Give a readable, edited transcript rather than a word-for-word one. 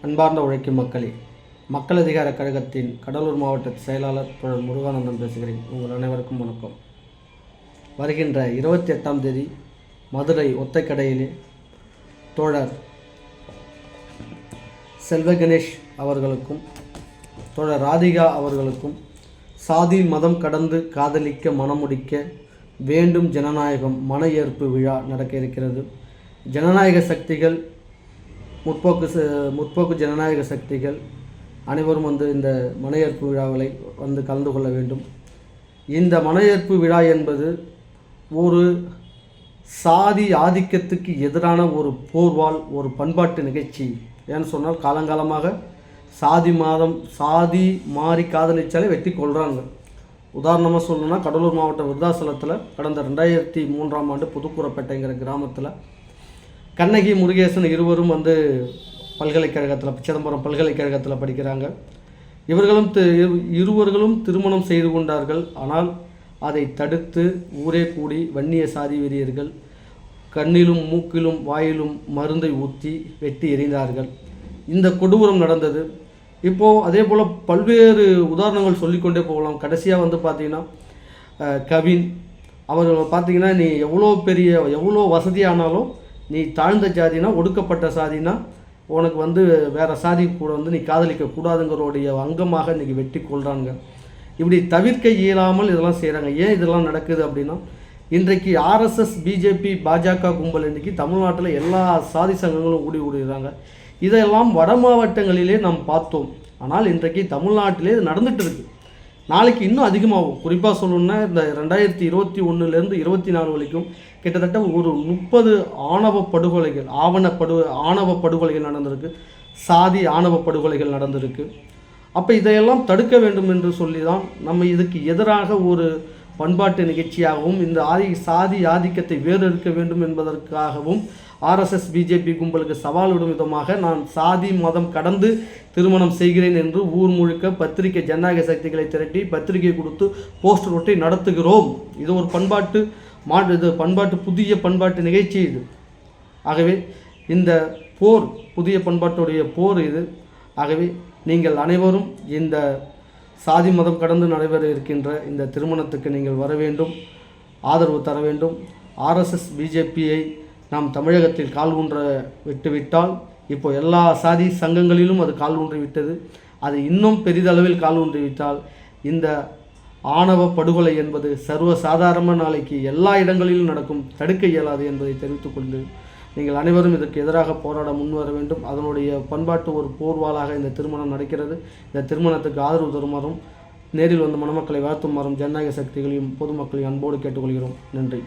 அன்பார்ந்த உழைக்கும் மக்களே, மக்கள் அதிகார கழகத்தின் கடலூர் மாவட்ட செயலாளர் தோழர் முருகானந்தம் பேசுகிறேன். உங்கள் அனைவருக்கும் வணக்கம். வருகின்ற 28ஆம் தேதி மதுரை ஒத்தைக்கடையிலே தோழர் செல்வ கணேஷ் அவர்களுக்கும் தோழர் ராதிகா அவர்களுக்கும் சாதி மதம் கடந்து காதலிக்க மனமுடிக்க வேண்டும் ஜனநாயகம் மன ஏற்பு விழா நடக்க இருக்கிறது. ஜனநாயக சக்திகள், முற்போக்கு ஜனநாயக சக்திகள் அனைவரும் இந்த மன ஏற்பு விழாவை கலந்து கொள்ள வேண்டும். இந்த மன ஏற்பு விழா என்பது ஒரு சாதி ஆதிக்கத்துக்கு எதிரான ஒரு போர்வால், ஒரு பண்பாட்டு நிகழ்ச்சி. ஏன்னு சொன்னால், காலங்காலமாக சாதி மாறி காதலிச்சாலே வெட்டி கொள்கிறாங்க. உதாரணமாக சொல்லணும்னா, கடலூர் மாவட்டம் விருதாசலத்தில் கடந்த 2003ஆம் ஆண்டு புதுக்கூரப்பேட்டைங்கிற கிராமத்தில் கண்ணகி முருகேசன் இருவரும் பல்கலைக்கழகத்தில், சிதம்பரம் பல்கலைக்கழகத்தில் படிக்கிறாங்க. இருவர்களும் திருமணம் செய்து கொண்டார்கள். ஆனால் அதை தடுத்து ஊரே கூடி வன்னிய சாதி வெறியர்கள் கண்ணிலும் மூக்கிலும் வாயிலும் மருந்தை ஊற்றி வெட்டி எறிந்தார்கள். இந்த கொடூரம் நடந்தது. இப்போது அதே போல் பல்வேறு உதாரணங்கள் சொல்லிக்கொண்டே போகலாம். கடைசியாக பார்த்தீங்கன்னா, கவின் அவர்கள் பார்த்தீங்கன்னா, நீ எவ்வளோ வசதியானாலும் நீ தாழ்ந்த ஜாதினா, ஒடுக்கப்பட்ட சாதினா, உனக்கு வேறு சாதி கூட நீ காதலிக்க கூடாதுங்கிறோடைய அங்கமாக இன்றைக்கி வெட்டி கொள்கிறாங்க. இப்படி தவிர்க்க இயலாமல் இதெல்லாம் செய்கிறாங்க. ஏன் இதெல்லாம் நடக்குது அப்படின்னா, இன்றைக்கு ஆர்எஸ்எஸ், பிஜேபி, பாஜக கும்பல் இன்றைக்கி தமிழ்நாட்டில் எல்லா சாதி சங்கங்களும் விடுகிறாங்க. இதெல்லாம் வட மாவட்டங்களிலே நாம் பார்த்தோம். ஆனால் இன்றைக்கு தமிழ்நாட்டிலே இது நடந்துகிட்டு இருக்குது. நாளைக்கு இன்னும் அதிகமாகும். குறிப்பாக சொல்லணுன்னா, இந்த 2021லேருந்து 24 வரைக்கும் கிட்டத்தட்ட ஒரு 30 ஆணவ படுகொலைகள் நடந்திருக்கு. சாதி ஆணவ படுகொலைகள் நடந்திருக்கு. அப்போ இதையெல்லாம் தடுக்க வேண்டும் என்று சொல்லி தான் நம்ம இதுக்கு எதிராக ஒரு பண்பாட்டு நிகழ்ச்சியாகவும், இந்த சாதி ஆதிக்கத்தை வேறெடுக்க வேண்டும் என்பதற்காகவும் ஆர்எஸ்எஸ், பிஜேபி கும்பலுக்கு சவால் விடும் விதமாக நான் சாதி மதம் கடந்து திருமணம் செய்கிறேன் என்று ஊர் முழுக்க பத்திரிகை ஜனநாயக சக்திகளை திரட்டி பத்திரிகை கொடுத்து போஸ்டர் ஒட்டி நடத்துகிறோம். இது ஒரு புதிய பண்பாட்டு நிகழ்ச்சி இது. ஆகவே இந்த போர் புதிய பண்பாட்டுடைய போர் இது. ஆகவே நீங்கள் அனைவரும் இந்த சாதி மதம் கடந்து நடைபெற இருக்கின்ற இந்த திருமணத்துக்கு நீங்கள் வர வேண்டும், ஆதரவு தர வேண்டும். ஆர்எஸ்எஸ், பிஜேபியை நாம் தமிழகத்தில் கால் ஊன்ற விட்டுவிட்டால், இப்போ எல்லா சாதி சங்கங்களிலும் அது கால் ஊன்றி விட்டது. அது இன்னும் பெரிதளவில் கால் ஊன்றிவிட்டால் இந்த ஆணவ படுகொலை என்பது சர்வசாதாரண நாளைக்கு எல்லா இடங்களிலும் நடக்கும். தடுக்க இயலாது என்பதை தெரிவித்துக் கொண்டு நீங்கள் அனைவரும் இதற்கு எதிராக போராட முன்வர வேண்டும். அதனுடைய பண்பாட்டு ஒரு போர்வாளாக இந்த திருமணம் நடக்கிறது. இந்த திருமணத்துக்கு ஆதரவு தருமாறும், நேரில் மணமக்களை வாழ்த்துமாறும் ஜனநாயக சக்திகளையும் பொதுமக்களையும் அன்போடு கேட்டுக்கொள்கிறோம். நன்றி.